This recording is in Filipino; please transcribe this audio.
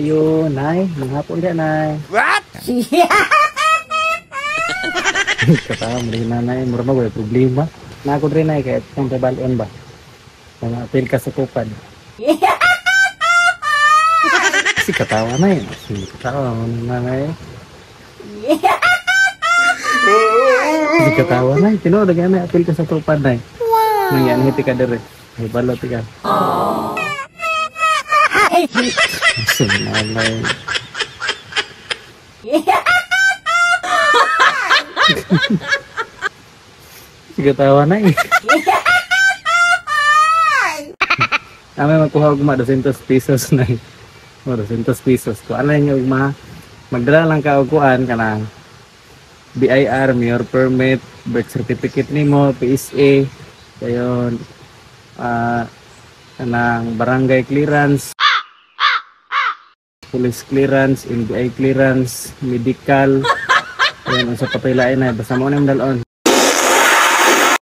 kayo, Nay. Manghapon ka, Nay. What? Katawa mo rin, Nanay. Mura ba, problema. Nakod rin, Nay, kahit kung pabalon ba. Kung apil ka sa tupad. Kasi katawa, Nay. Kasi katawa mo, Nanay. Kasi katawa, Nay. Tinood, Nay, apil ka sa tupad, Nay. Wow. Nangyan, hiti ka dire. Ay, balot ka. Kasi, Nanay. Sige tawa na eh. Kami magkuha ugma 200 pesos na eh. 200 pesos. Kung ano yung ugma, magdala lang ka uguan ka ng BIR, mayor permit, birth certificate nimo, PSA, kayon, kanang barangay clearance, police clearance, NBI clearance, medical, ayun, sa papilain na, basta mo na yung dalon.